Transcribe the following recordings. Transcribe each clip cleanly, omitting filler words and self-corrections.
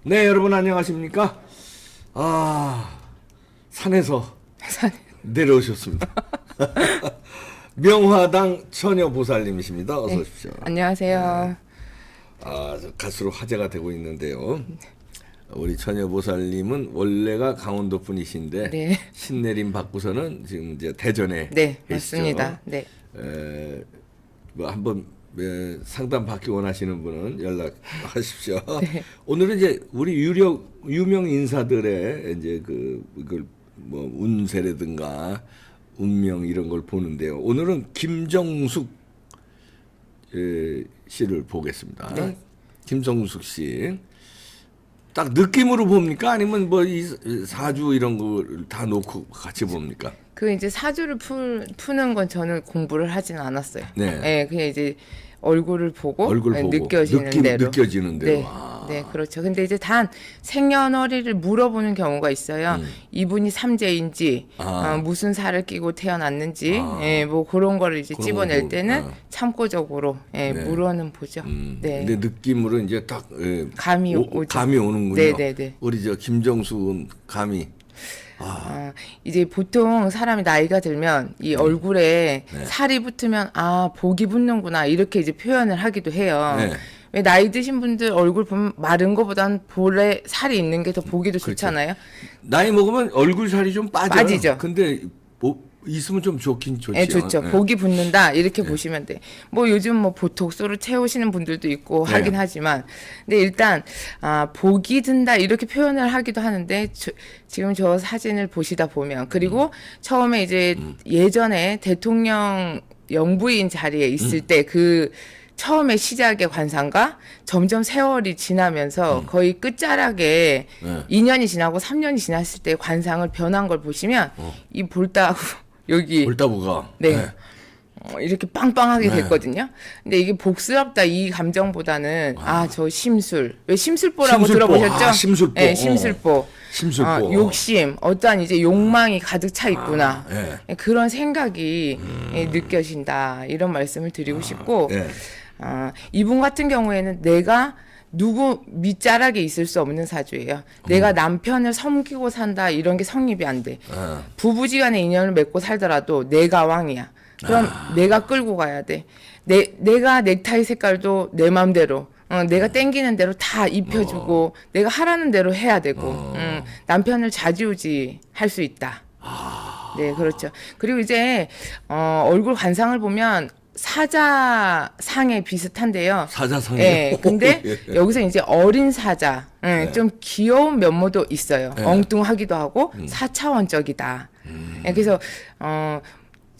네, 여러분 안녕하십니까? 산에서 내려오셨습니다. 명화당 처녀보살님이십니다. 어서 오십시오. 안녕하세요. 저 갈수록 화제가 되고 있는데요. 우리 처녀보살님은 원래가 강원도 분이신데 네. 신내림 받고서는 지금 이제 대전에 네, 계시죠. 맞습니다. 네. 뭐 한번 상담 받기 원하시는 분은 연락하십시오. 네. 오늘은 이제 우리 유명 인사들의 이제 이걸 뭐 운세라든가 운명 이런 걸 보는데요. 오늘은 김정숙 씨를 보겠습니다. 네. 김정숙 씨. 딱 느낌으로 봅니까? 아니면 뭐 이 사주 이런 걸 다 놓고 같이 봅니까? 그 이제 사주를 푸는 건 저는 공부를 하지는 않았어요. 네. 네, 그냥 이제 얼굴을 보고, 얼굴 네, 보고 느껴지는 대로. 느껴지는 대로. 네. 네, 그렇죠. 근데 이제 단 생년월일을 물어보는 경우가 있어요. 이분이 삼재인지, 무슨 살을 끼고 태어났는지, 예, 뭐 그런 거를 이제 그런 집어낼 거 때는 참고적으로 예, 물어는 보죠. 네. 근데 느낌으로 이제 딱 감이 오죠. 감이 오는군요. 네네네. 우리 저 김정숙은 감이 이제 보통 사람이 나이가 들면 이 얼굴에 네. 살이 붙으면 복이 붙는구나 이렇게 이제 표현을 하기도 해요. 네. 왜 나이 드신 분들 얼굴 보면 마른 거보단 볼에 살이 있는 게 더 보기도 그렇죠. 좋잖아요. 나이 먹으면 얼굴 살이 좀 빠져요. 빠지죠. 근데 뭐 있으면 좀 좋긴 좋죠. 예, 좋죠. 네. 복이 붙는다 이렇게 보시면 돼. 뭐 요즘 뭐 보톡스로 채우시는 분들도 있고 네. 하긴 하지만, 근데 일단 복이 든다 이렇게 표현을 하기도 하는데 지금 저 사진을 보시다 보면 그리고 처음에 이제 예전에 대통령 영부인 자리에 있을 때 그 처음에 시작의 관상과 점점 세월이 지나면서 거의 끝자락에 네. 2년이 지나고 3년이 지났을 때 관상을 변한 걸 보시면 이 볼따구 여기 볼따구가 네. 이렇게 빵빵하게 네. 됐거든요. 근데 이게 복스럽다 이 감정보다는 저 심술. 왜 심술보라고 심술보. 들어보셨죠? 심술보. 네, 심술보. 심술보. 욕심, 어떠한 이제 욕망이 가득 차 있구나. 네. 그런 생각이 느껴진다. 이런 말씀을 드리고 싶고, 네. 이분 같은 경우에는 내가 누구 밑자락에 있을 수 없는 사주예요. 내가 남편을 섬기고 산다 이런 게 성립이 안 돼. 부부지간의 인연을 맺고 살더라도 내가 왕이야. 그럼 내가 끌고 가야 돼. 내가 넥타이 색깔도 내 맘대로. 내가 땡기는 대로 다 입혀주고 내가 하라는 대로 해야 되고 남편을 좌지우지 할 수 있다. 네, 그렇죠. 그리고 이제 얼굴 관상을 보면 사자상에 비슷한데요. 사자상이요? 예, 근데 예. 여기서 이제 어린 사자, 좀 귀여운 면모도 있어요. 네. 엉뚱하기도 하고 사차원적이다. 예, 그래서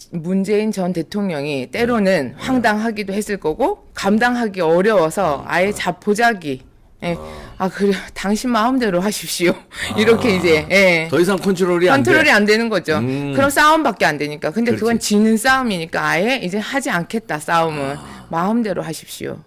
문재인 전 대통령이 때로는 황당하기도 했을 거고 감당하기 어려워서 아예 자포자기. 예. 그래 당신 마음대로 하십시오. 이렇게 이제 더 이상 컨트롤이 안 돼. 컨트롤이 안 되는 거죠. 그럼 싸움밖에 안 되니까. 근데 그건 그렇지. 지는 싸움이니까 아예 이제 하지 않겠다 싸움은 마음대로 하십시오.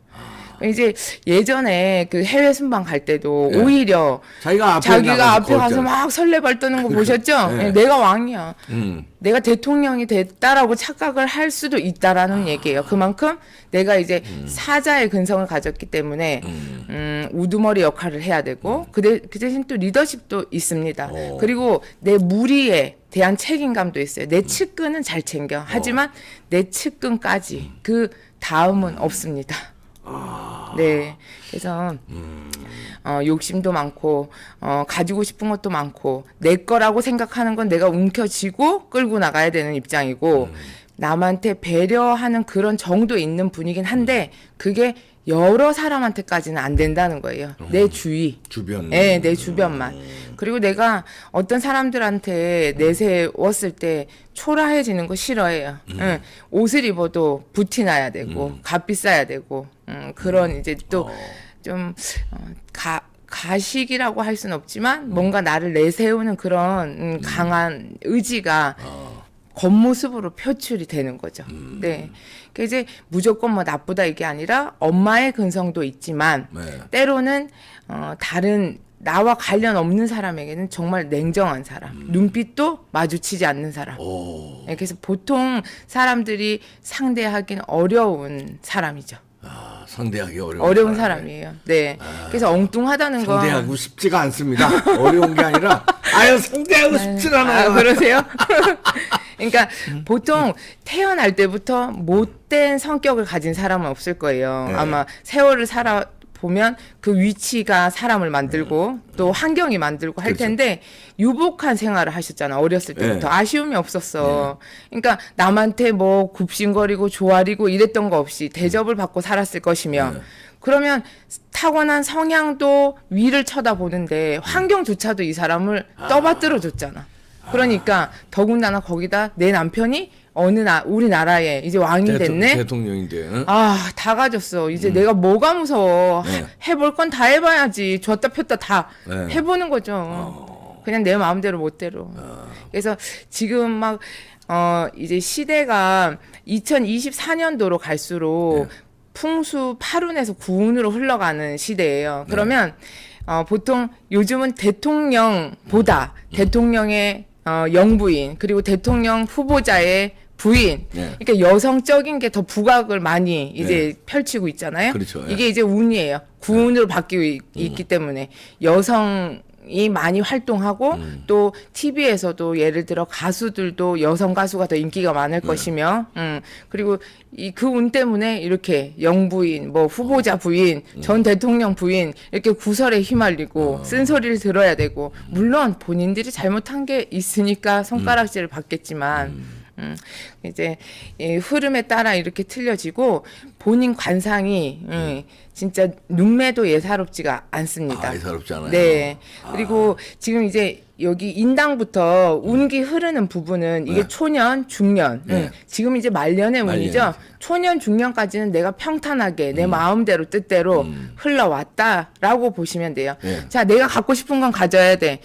이제 예전에 그 해외 순방 갈 때도 예. 오히려 자기가 앞에 가서 막 설레발 뜨는 거 보셨죠? 예. 내가 왕이야. 음. 내가 대통령이 됐다라고 착각을 할 수도 있다라는 얘기예요. 그만큼 내가 이제 사자의 근성을 가졌기 때문에 우두머리 역할을 해야 되고 그 대신 또 리더십도 있습니다. 그리고 내 무리에 대한 책임감도 있어요. 내 측근은 잘 챙겨. 하지만 내 측근까지 그 다음은 없습니다. 네. 그래서 욕심도 많고 가지고 싶은 것도 많고 내 거라고 생각하는 건 내가 움켜쥐고 끌고 나가야 되는 입장이고 남한테 배려하는 그런 정도 있는 분이긴 한데 그게 여러 사람한테까지는 안 된다는 거예요. 내 주위. 주변. 네, 내 주변만. 그리고 내가 어떤 사람들한테 내세웠을 때 초라해지는 거 싫어해요. 응. 옷을 입어도 부티 나야 되고 값비 싸야 되고 그런 이제 또 좀 가식이라고 할 수는 없지만 뭔가 나를 내세우는 그런 강한 의지가 겉모습으로 표출이 되는 거죠. 네. 그 이제 무조건 뭐 나쁘다 이게 아니라 엄마의 근성도 있지만 네. 때로는 다른 나와 관련 없는 사람에게는 정말 냉정한 사람, 눈빛도 마주치지 않는 사람. 네, 그래서 보통 사람들이 상대하기는 어려운 사람이죠. 상대하기 어려운 사람이에요. 네. 그래서 엉뚱하다는 거. 상대하고 싶지가 않습니다. 어려운 게 아니라 아유 상대하고 싶지 않아요. 그러세요? 그러니까 보통 태어날 때부터 못된 성격을 가진 사람은 없을 거예요. 네. 아마 세월을 살아 보면 그 위치가 사람을 만들고 또 환경이 만들고 할 그렇죠. 텐데 유복한 생활을 하셨잖아. 어렸을 때부터. 네. 아쉬움이 없었어. 그러니까 남한테 뭐 굽신거리고 조아리고 이랬던 거 없이 대접을 받고 살았을 것이며 네. 그러면 타고난 성향도 위를 쳐다보는데 환경조차도 이 사람을 떠받들어 줬잖아. 그러니까 더군다나 거기다 내 남편이 우리나라에 이제 왕이 됐네. 대통령인데. 응? 아, 다 가졌어. 이제 내가 뭐가 무서워. 네. 해볼 건 다 해봐야지. 줬다 폈다 다 네. 해보는 거죠. 그냥 내 마음대로 못대로. 그래서 지금 막, 이제 시대가 2024년도로 갈수록 풍수 8운에서 9운으로 흘러가는 시대예요. 그러면, 보통 요즘은 대통령보다 대통령의 영부인, 그리고 대통령 후보자의 부인, 네. 그러니까 여성적인 게 더 부각을 많이 이제 펼치고 있잖아요. 그렇죠. 이게 이제 운이에요. 구운으로 바뀌고 있기 때문에 여성이 많이 활동하고 또 TV에서도 예를 들어 가수들도 여성 가수가 더 인기가 많을 것이며, 그리고 그 운 때문에 이렇게 영부인, 뭐 후보자 부인, 전 대통령 부인 이렇게 구설에 휘말리고 쓴소리를 들어야 되고, 물론 본인들이 잘못한 게 있으니까 손가락질을 받겠지만. 이제 이 흐름에 따라 이렇게 틀려지고 본인 관상이 진짜 눈매도 예사롭지가 않습니다. 예사롭지 않아요. 네. 그리고 지금 이제 여기 인당부터 운기 흐르는 부분은 이게 네. 초년, 중년. 네. 지금 이제 말년의 운이죠. 말년이죠. 초년, 중년까지는 내가 평탄하게 내 마음대로 뜻대로 흘러왔다라고 보시면 돼요. 네. 자, 내가 갖고 싶은 건 가져야 돼.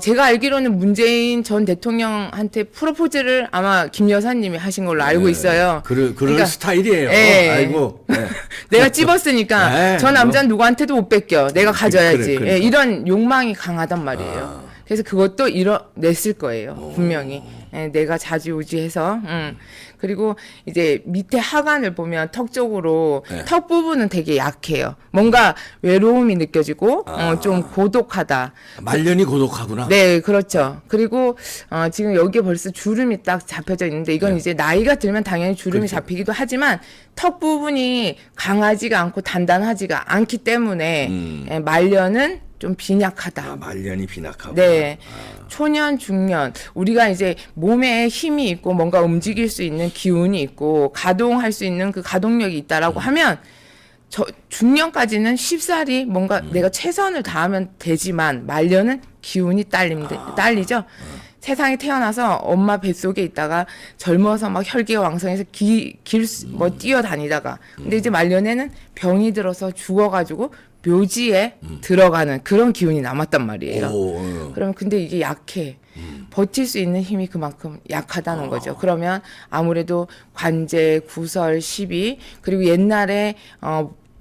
제가 알기로는 문재인 전 대통령한테 프로포즈를 아마 김 여사님이 하신 걸로 알고 있어요. 그럴 그러니까, 스타일이에요. 예. 아이고. 네. 내가 찝었으니까 네, 저 남자는 누구한테도 못 뺏겨. 내가 가져야지. 그래. 예, 이런 욕망이 강하단 말이에요. 그래서 그것도 이뤄냈을 거예요. 분명히. 예, 내가 자지우지해서. 그리고 이제 밑에 하관을 보면 턱 쪽으로 턱 부분은 되게 약해요. 뭔가 외로움이 느껴지고 좀 고독하다. 말년이 고독하구나. 네, 그렇죠. 그리고 지금 여기에 벌써 주름이 딱 잡혀져 있는데 이건 이제 나이가 들면 당연히 주름이 그렇죠. 잡히기도 하지만 턱 부분이 강하지가 않고 단단하지가 않기 때문에 예, 말년은 좀 빈약하다. 말년이 빈약하고. 네. 초년, 중년. 우리가 이제 몸에 힘이 있고 뭔가 움직일 수 있는 기운이 있고 가동할 수 있는 그 가동력이 있다라고 하면 중년까지는 쉽사리 뭔가 내가 최선을 다하면 되지만 말년은 기운이 딸리죠. 세상에 태어나서 엄마 뱃속에 있다가 젊어서 막 혈기가 왕성해서 뛰어다니다가 근데 이제 말년에는 병이 들어서 죽어가지고 묘지에 들어가는 그런 기운이 남았단 말이에요. 그러면 근데 이게 약해. 버틸 수 있는 힘이 그만큼 약하다는 거죠. 그러면 아무래도 관제, 구설, 시비 그리고 옛날에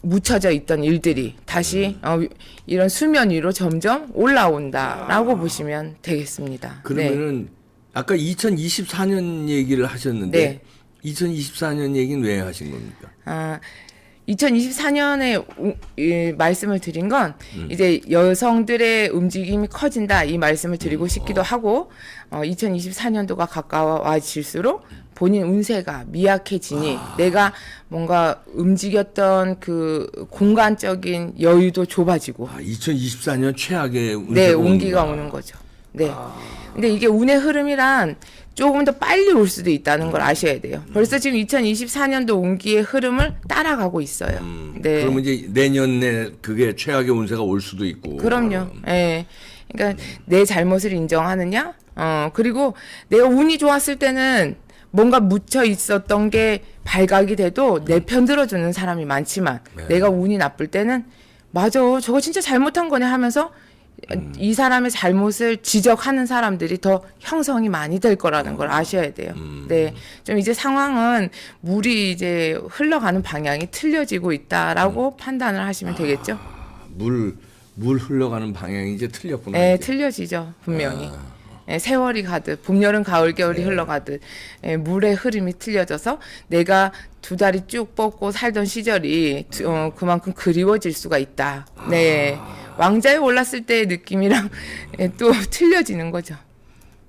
묻혀져 있던 일들이 다시 이런 수면 위로 점점 올라온다라고 보시면 되겠습니다. 그러면은 아까 2024년 얘기를 하셨는데 네. 2024년 얘기는 왜 하신 겁니까? 2024년에 말씀을 드린 건 이제 여성들의 움직임이 커진다 이 말씀을 드리고 싶기도 하고 2024년도가 가까워질수록 본인 운세가 미약해지니 내가 뭔가 움직였던 그 공간적인 여유도 좁아지고 2024년 최악의 네, 운기가 오는 거죠. 네. 근데 이게 운의 흐름이란 조금 더 빨리 올 수도 있다는 걸 아셔야 돼요. 벌써 지금 2024년도 운기의 흐름을 따라가고 있어요. 네. 그러면 이제 내년에 그게 최악의 운세가 올 수도 있고. 그럼요. 예. 그러니까 내 잘못을 인정하느냐? 그리고 내가 운이 좋았을 때는 뭔가 묻혀 있었던 게 발각이 돼도 내 편 들어주는 사람이 많지만 내가 운이 나쁠 때는 맞아, 저거 진짜 잘못한 거네 하면서 이 사람의 잘못을 지적하는 사람들이 더 형성이 많이 될 거라는 걸 아셔야 돼요. 네. 좀 이제 상황은 물이 이제 흘러가는 방향이 틀려지고 있다라고 판단을 하시면 되겠죠. 물 흘러가는 방향이 이제 틀렸구나. 네, 이제. 틀려지죠. 분명히. 세월이 가듯 봄, 여름, 가을, 겨울이 흘러가듯 물의 흐름이 틀려져서 내가 두 다리 쭉 뻗고 살던 시절이 그만큼 그리워질 수가 있다. 네. 왕자에 올랐을 때의 느낌이랑 또 틀려지는 거죠.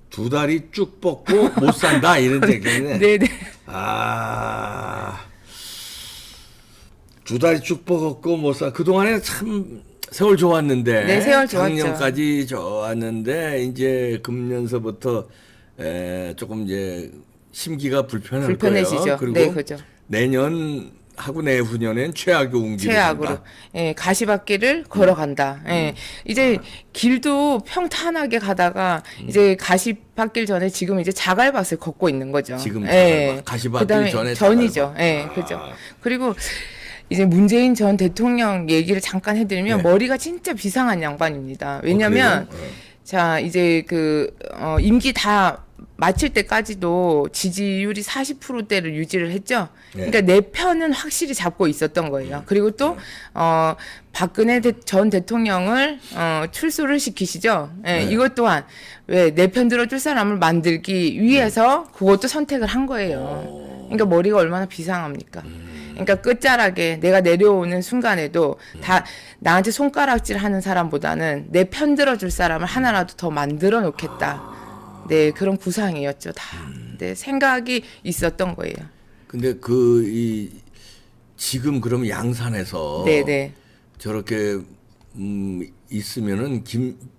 두 다리 쭉 뻗고 못 산다 이런 얘기네. 네네. 두 다리 쭉 뻗었고 못 산. 그 동안에 참 세월 좋았는데. 네, 세월 좋았죠. 작년까지 좋았는데 이제 금년서부터 조금 이제 심기가 불편해지죠. 거예요. 그리고 네, 그죠. 내년 하고 내후년엔 최악의 운기로 최악으로 간다. 가시밭길을 걸어간다. 이제 길도 평탄하게 가다가 이제 가시밭길 전에 지금 이제 자갈밭을 걷고 있는 거죠. 지금 자갈밭. 가시밭길 그다음에 전에 전이죠. 자갈밭. 그죠. 그리고 이제 문재인 전 대통령 얘기를 잠깐 해드리면 네. 머리가 진짜 비상한 양반입니다. 왜냐면 그래요? 자 이제 임기 다 마칠 때까지도 지지율이 40%대를 유지를 했죠. 네. 그러니까 내 편은 확실히 잡고 있었던 거예요. 그리고 또 박근혜 전 대통령을 출소를 시키시죠. 예, 네. 이것 또한 왜 내 편 들어줄 사람을 만들기 위해서 그것도 선택을 한 거예요. 그러니까 머리가 얼마나 비상합니까? 그러니까 끝자락에 내가 내려오는 순간에도 다 나한테 손가락질 하는 사람보다는 내 편 들어줄 사람을 하나라도 더 만들어 놓겠다. 네, 그런 구상이었죠, 다. 네, 생각이 있었던 거예요. 근데 지금 그럼 양산에서 네네. 저렇게 있으면은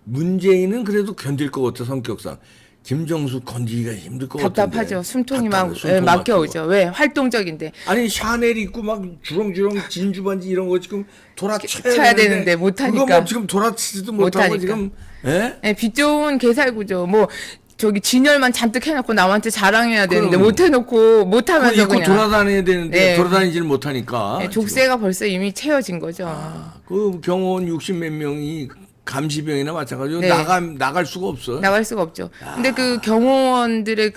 문재인은 그래도 견딜 것 같아 성격상. 김정수 건지기가 힘들 것 같은데. 답답하죠. 숨통이 막 숨통 막혀오죠. 왜? 활동적인데. 아니 샤넬 입고 막 주렁주렁 진주 반지 이런 거 지금 돌아쳐야 쳐야 되는데 못하니까. 그거 뭐 지금 돌아치지도 못하고 못하니까. 지금 예? 네, 빚 좋은 개살구죠. 뭐 저기 진열만 잔뜩 해놓고 남한테 자랑해야 되는데 그럼. 못 해놓고 못하면서 입고 그냥. 돌아다녀야 되는데 네. 돌아다니지를 못하니까. 네, 족쇄가 벌써 이미 채워진 거죠. 그 경호원 60몇 명이 감시병이나 마찬가지로 네. 나갈 수가 없어. 나갈 수가 없죠. 근데 그 경호원들의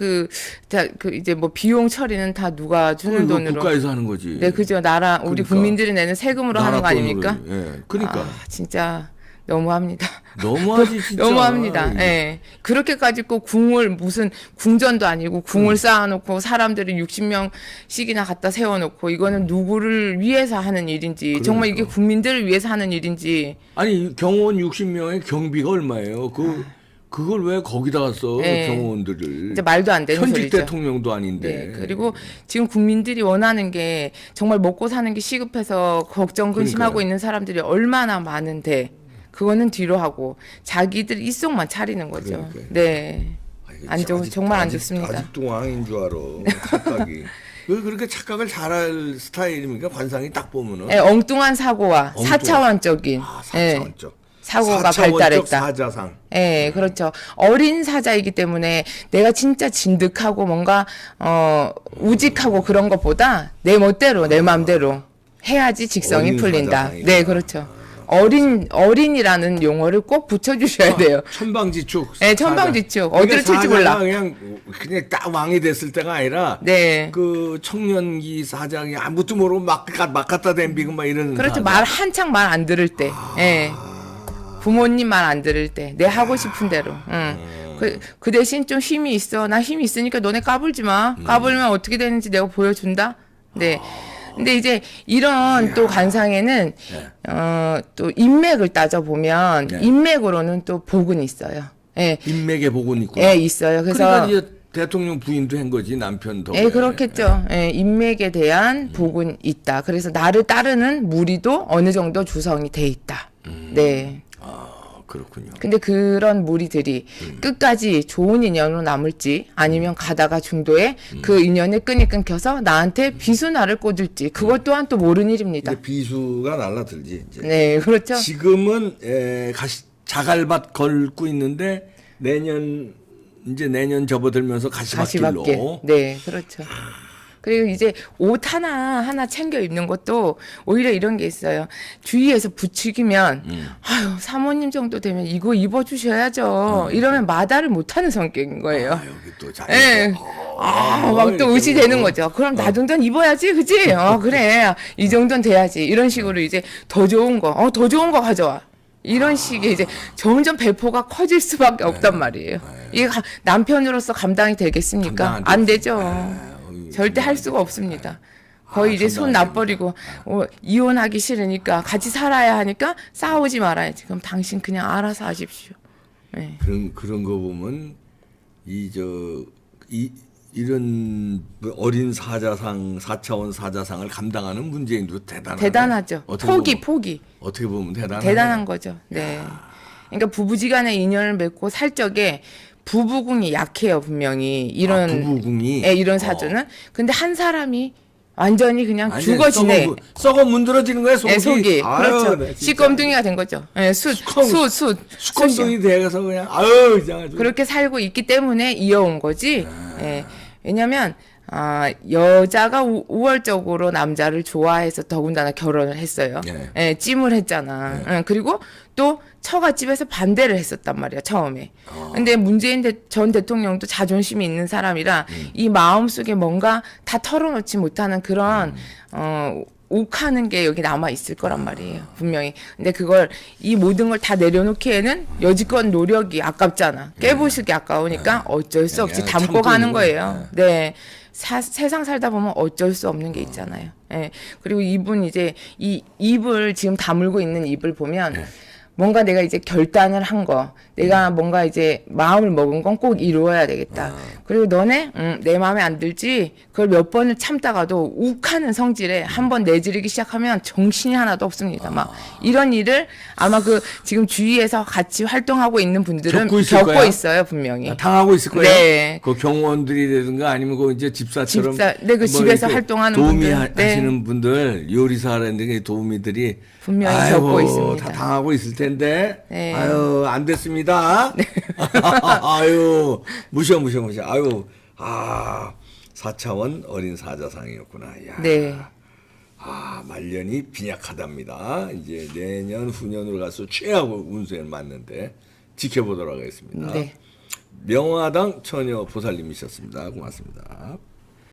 이제 뭐 비용 처리는 다 누가 주는 그거 돈으로. 국가에서 하는 거지. 네, 그죠. 우리 그러니까. 국민들이 내는 세금으로 하는 거 나라 아닙니까? 돈으로. 예. 그러니까 진짜 너무합니다. 너무하지 진짜. 너무합니다. 예. 그렇게까지 꼭 무슨 궁전도 아니고 궁을 쌓아놓고 사람들이 60명씩이나 갖다 세워놓고 이거는 누구를 위해서 하는 일인지 정말 이게 국민들을 위해서 하는 일인지. 아니 경호원 60명의 경비가 얼마예요? 그걸 왜 거기다 써 네. 경호원들을? 이제 말도 안 되는 현직 소리죠. 대통령도 아닌데. 네. 그리고 지금 국민들이 원하는 게 정말 먹고 사는 게 시급해서 걱정 근심하고 그러니까요. 있는 사람들이 얼마나 많은데 그거는 뒤로 하고 자기들 입속만 차리는 거죠. 그러니까요. 네. 정말 안 좋습니다. 아직도 왕인 줄 알아. 착각이. 왜 그렇게 착각을 잘할 스타일입니까? 관상이 딱 보면은. 네, 엉뚱한 사고와 엉뚱한. 4차원적인 사차원적. 사고가 4차원적 발달했다. 사자상. 네, 그렇죠. 어린 사자이기 때문에 내가 진짜 진득하고 뭔가 우직하고 그런 것보다 내 멋대로 내 마음대로 해야지 직성이 어린 풀린다. 사자상이구나. 네, 그렇죠. 어린이라는 용어를 꼭 붙여주셔야 돼요. 천방지축. 네, 천방지축. 사자. 어디로 튈지 몰라. 그냥 딱 왕이 됐을 때가 아니라 네. 그 청년기 사장이 아무것도 모르고 막 갖다 댐비고 막 이런. 그렇죠. 사자. 한창 말 안 들을 때. 예. 부모님 말 안 들을 때. 내 하고 싶은 대로. 응. 그 대신 좀 힘이 있어. 나 힘이 있으니까 너네 까불지 마. 까불면 어떻게 되는지 내가 보여준다. 네. 근데 이제 이런 또 관상에는 또 인맥을 따져보면 네. 인맥으로는 또 복은 있어요. 예. 인맥의 복은 있구나. 예, 있어요. 그래서 그러니까 이제 대통령 부인도 한 거지 남편 덕에. 예, 그렇겠죠. 예, 인맥에 대한 복은 있다. 그래서 나를 따르는 무리도 어느 정도 조성이 돼 있다. 네. 그렇군요. 근데 그런 무리들이 끝까지 좋은 인연으로 남을지 아니면 가다가 중도에 그 인연의 끈이 끊겨서 나한테 비수나를 꽂을지 그것 또한 또 모르는 일입니다. 이제 비수가 날라들지. 이제. 네, 그렇죠. 지금은 자갈밭 걸고 있는데 내년 접어들면서 가시밭길로. 가시밭길. 네, 그렇죠. 그리고 이제 옷 하나 챙겨 입는 것도 오히려 이런 게 있어요. 주위에서 부추기면 아유 사모님 정도 되면 이거 입어주셔야죠. 이러면 마다를 못하는 성격인 거예요. 여기 또 자기. 예. 막 또 의지되는 거죠. 그럼 나 정도는 입어야지, 그지? 그래. 이 정도는 돼야지. 이런 식으로 이제 더 좋은 거 가져와. 이런 식의 이제 점점 배포가 커질 수밖에 없단 말이에요. 이게 남편으로서 감당이 되겠습니까? 감당 안 되죠. 어이, 절대 할 수가 없습니다. 거의 이제 손 놔버리고 이혼하기 싫으니까 같이 살아야 하니까 싸우지 말아야지. 그럼 당신 그냥 알아서 하십시오. 네. 그런 거 보면 이런 어린 사자상 4차원 사자상을 감당하는 문재인도 대단하죠. 포기. 어떻게 보면 대단한 거죠. 네. 그러니까 부부지간에 인연을 맺고 살 적에 부부궁이 약해요, 분명히. 이런 부부궁이 이런 사주는. 근데 한 사람이 완전히 그냥 죽어 지내. 썩어 문드러지는 거야, 속이. 속이. 아유, 그렇죠. 네, 진짜. 씨껌둥이가 된 거죠. 네, 수컷둥이 돼서 그냥 아유, 이상하죠. 그렇게 살고 있기 때문에 이어온 거지. 예. 왜냐면 여자가 우월적으로 남자를 좋아해서 더군다나 결혼을 했어요. 네. 예, 찜을 했잖아. 예, 그리고 또 처갓집에서 반대를 했었단 말이야, 처음에. 근데 문재인 전 대통령도 자존심이 있는 사람이라 이 마음속에 뭔가 다 털어놓지 못하는 그런 욱하는 게 여기 남아 있을 거란 말이에요, 분명히. 근데 그걸 이 모든 걸 다 내려놓기에는 여지껏 노력이 아깝잖아. 깨부수기 아까우니까 어쩔 수 없이 담고 가는 거예요. 네. 세상 살다 보면 어쩔 수 없는 게 있잖아요. 예. 그리고 이분 이제 이 입을 지금 다물고 있는 입을 보면 뭔가 내가 이제 결단을 한 거, 내가 뭔가 이제 마음을 먹은 건 꼭 이루어야 되겠다. 그리고 너네 내 마음에 안 들지? 그걸 몇 번을 참다가도 욱하는 성질에 한 번 내지르기 시작하면 정신이 하나도 없습니다. 막 이런 일을 아마 그 지금 주위에서 같이 활동하고 있는 분들은 겪고 있어요, 분명히. 당하고 있을 거예요. 네. 그 경호원들이라든가 아니면 그 이제 집사처럼 그 집에서 활동하는 도우미 분들, 네. 하시는 분들, 요리사라든가 도우미들이 분명히 겪고 있습니다. 다 당하고 있을 텐데. 네. 아유, 안 됐습니다. 아유, 무셔. 아유, 4차원 어린 사자상이었구나. 야. 네. 말년이 빈약하답니다. 이제 내년 후년으로 가서 최하고 운수에 맞는데 지켜보도록 하겠습니다. 네. 명화당 처녀 보살님이셨습니다. 고맙습니다.